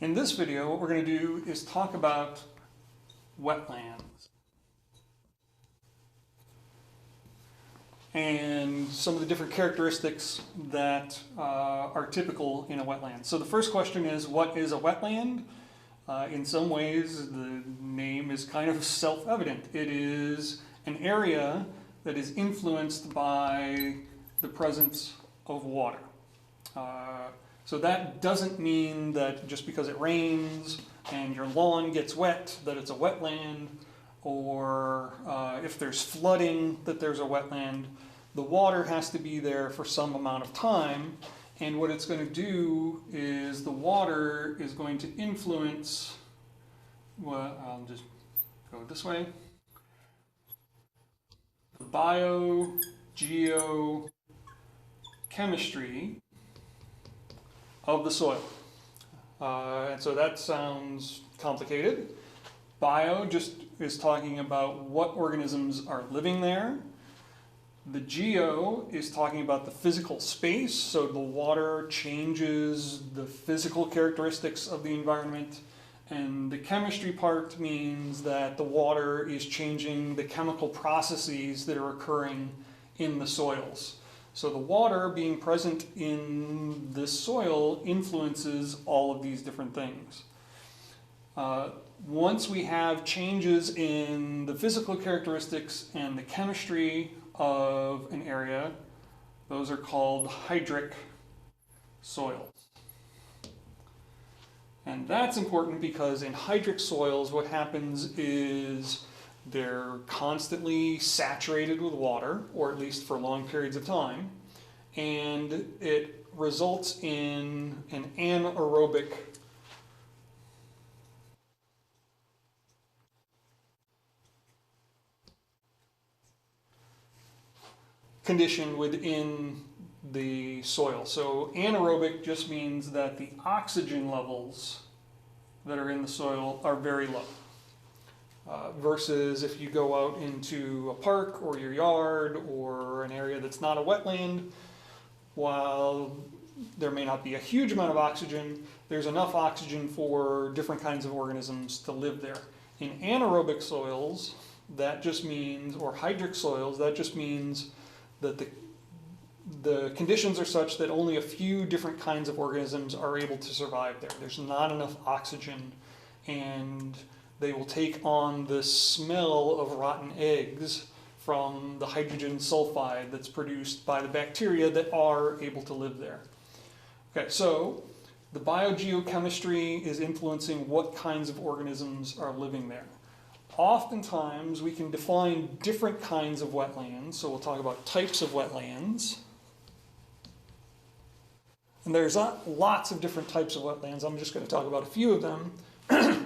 In this video, what we're going to do is talk about wetlands and some of the different characteristics that are typical in a wetland. So the first question is, what is a wetland? In some ways, the name is kind of self-evident. It is an area that is influenced by the presence of water. So that doesn't mean that just because it rains and your lawn gets wet that it's a wetland, or if there's flooding that there's a wetland. The water has to be there for some amount of time, and what it's going to do is the water is going to influence, well, I'll just go this way, the biogeochemistry of the soil. And so that sounds complicated. Bio just is talking about what organisms are living there. The geo is talking about the physical space, so the water changes the physical characteristics of the environment. And the chemistry part means that the water is changing the chemical processes that are occurring in the soils. So the water being present in this soil influences all of these different things. Once we have changes in the physical characteristics and the chemistry of an area, those are called hydric soils. And that's important because in hydric soils what happens is they're constantly saturated with water, or at least for long periods of time, and it results in an anaerobic condition within the soil. So anaerobic just means that the oxygen levels that are in the soil are very low. Versus if you go out into a park or your yard or an area that's not a wetland, while there may not be a huge amount of oxygen, there's enough oxygen for different kinds of organisms to live there. In anaerobic soils, that just means, or hydric soils, that just means that the conditions are such that only a few different kinds of organisms are able to survive there. There's not enough oxygen, and they will take on the smell of rotten eggs from the hydrogen sulfide that's produced by the bacteria that are able to live there. Okay, so the biogeochemistry is influencing what kinds of organisms are living there. Oftentimes we can define different kinds of wetlands, so we'll talk about types of wetlands. And there's lots of different types of wetlands. I'm just going to talk about a few of them.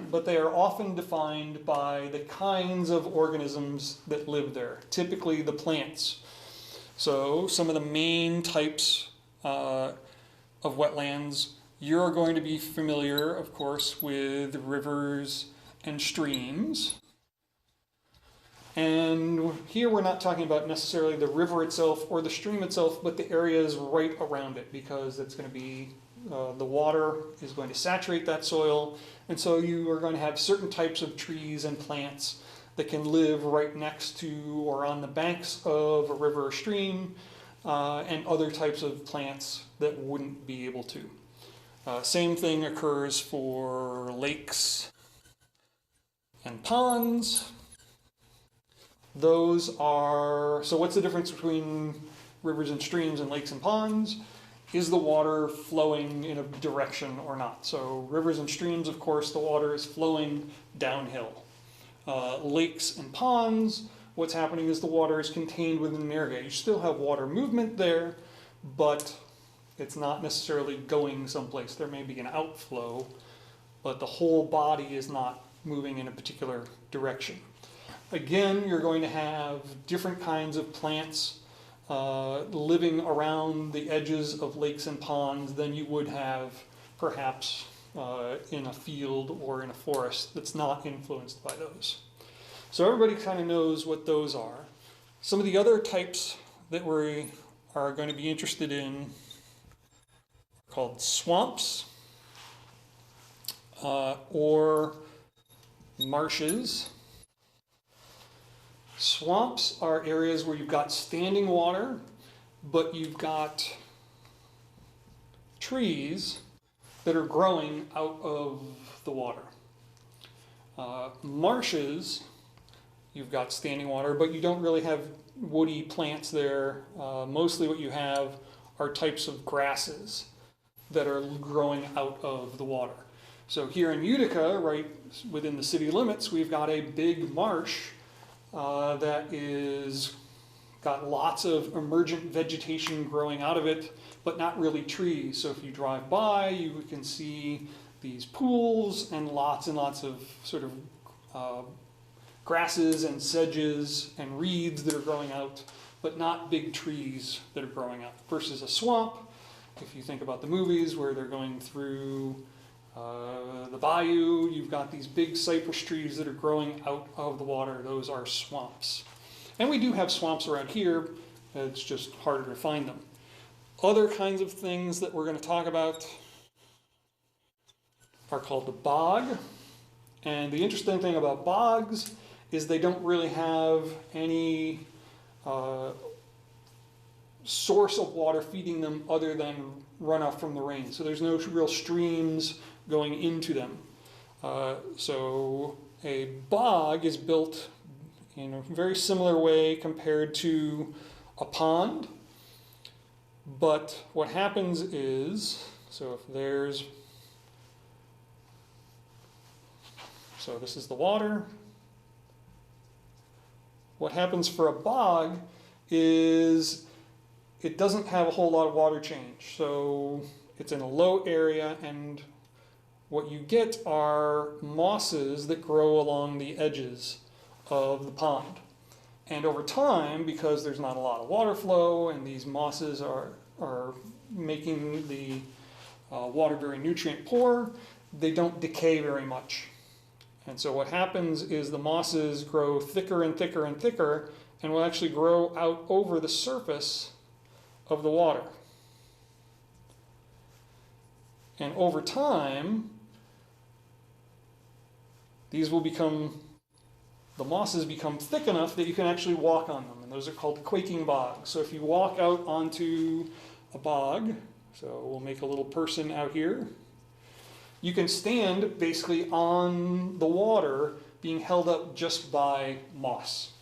But they are often defined by the kinds of organisms that live there, typically the plants. So some of the main types of wetlands, you're going to be familiar, of course, with rivers and streams. And here we're not talking about necessarily the river itself or the stream itself, but the areas right around it, because it's going to be the water is going to saturate that soil, and so you are going to have certain types of trees and plants that can live right next to or on the banks of a river or stream, and other types of plants that wouldn't be able to. Same thing occurs for lakes and ponds. Those are, so what's the difference between rivers and streams and lakes and ponds? Is the water flowing in a direction or not? So rivers and streams, of course, the water is flowing downhill. Lakes and ponds, what's happening is the water is contained within an area. You still have water movement there, but it's not necessarily going someplace. There may be an outflow, but the whole body is not moving in a particular direction. Again, you're going to have different kinds of plants living around the edges of lakes and ponds than you would have perhaps in a field or in a forest that's not influenced by those. So everybody kind of knows what those are. Some of the other types that we are going to be interested in are called swamps, or marshes. Swamps are areas where you've got standing water, but you've got trees that are growing out of the water. Marshes, you've got standing water, but you don't really have woody plants there. Mostly what you have are types of grasses that are growing out of the water. So here in Utica, right within the city limits, we've got a big marsh that is got lots of emergent vegetation growing out of it, but not really trees. So if you drive by, you can see these pools and lots of sort of grasses and sedges and reeds that are growing out, but not big trees that are growing out. Versus a swamp, if you think about the movies where they're going through the bayou, you've got these big cypress trees that are growing out of the water. Those are swamps. And we do have swamps around here, it's just harder to find them. Other kinds of things that we're going to talk about are called the bog. And the interesting thing about bogs is they don't really have any source of water feeding them other than runoff from the rain. So there's no real streams going into them. So a bog is built in a very similar way compared to a pond. But what happens is, so this is the water. What happens for a bog is it doesn't have a whole lot of water change. So it's in a low area, and what you get are mosses that grow along the edges of the pond. And over time, because there's not a lot of water flow and these mosses are making the water very nutrient poor, they don't decay very much. And so what happens is the mosses grow thicker and thicker and thicker and will actually grow out over the surface of the water. And over time, the mosses become thick enough that you can actually walk on them, and those are called quaking bogs. So if you walk out onto a bog, so we'll make a little person out here, you can stand basically on the water being held up just by moss.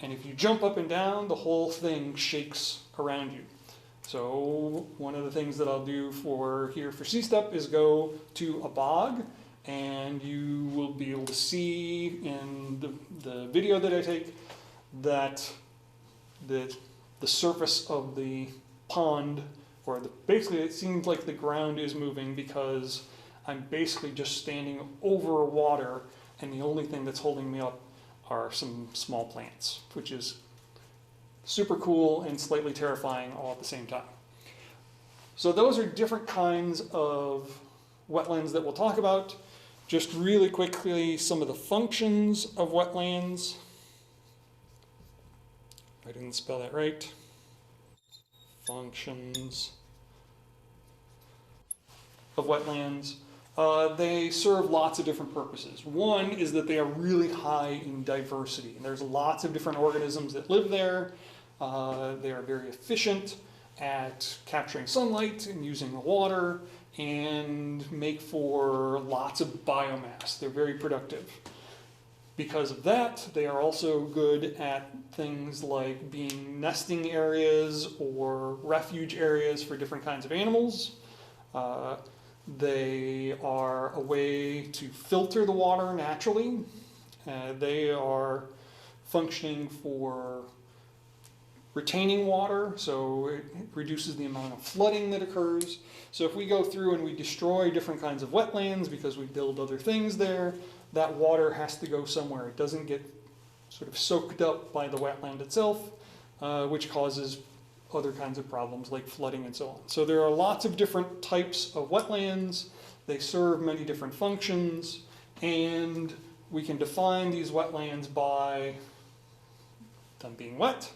And if you jump up and down, the whole thing shakes around you. So one of the things that I'll do for C-Step is go to a bog, and you will be able to see in the video that I take that the surface of the pond, or basically it seems like the ground is moving because I'm basically just standing over water, and the only thing that's holding me up are some small plants, which is super cool and slightly terrifying all at the same time. So those are different kinds of wetlands that we'll talk about. Just really quickly, some of the functions of wetlands. I didn't spell that right. Functions of wetlands. They serve lots of different purposes. One is that they are really high in diversity. And there's lots of different organisms that live there. They are very efficient at capturing sunlight and using the water, and make for lots of biomass. They're very productive. Because of that, they are also good at things like being nesting areas or refuge areas for different kinds of animals. They are a way to filter the water naturally. They are functioning for retaining water, so it reduces the amount of flooding that occurs. So if we go through and we destroy different kinds of wetlands because we build other things there, that water has to go somewhere. It doesn't get sort of soaked up by the wetland itself, which causes other kinds of problems like flooding and so on. So there are lots of different types of wetlands. They serve many different functions, and we can define these wetlands by them being wet,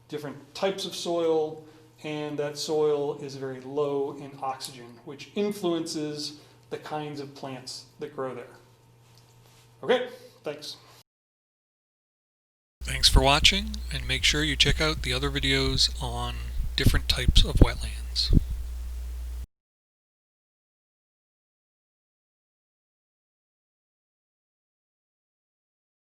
different types of soil, and that soil is very low in oxygen, which influences the kinds of plants that grow there. Okay, thanks. Thanks for watching, and make sure you check out the other videos on different types of wetlands.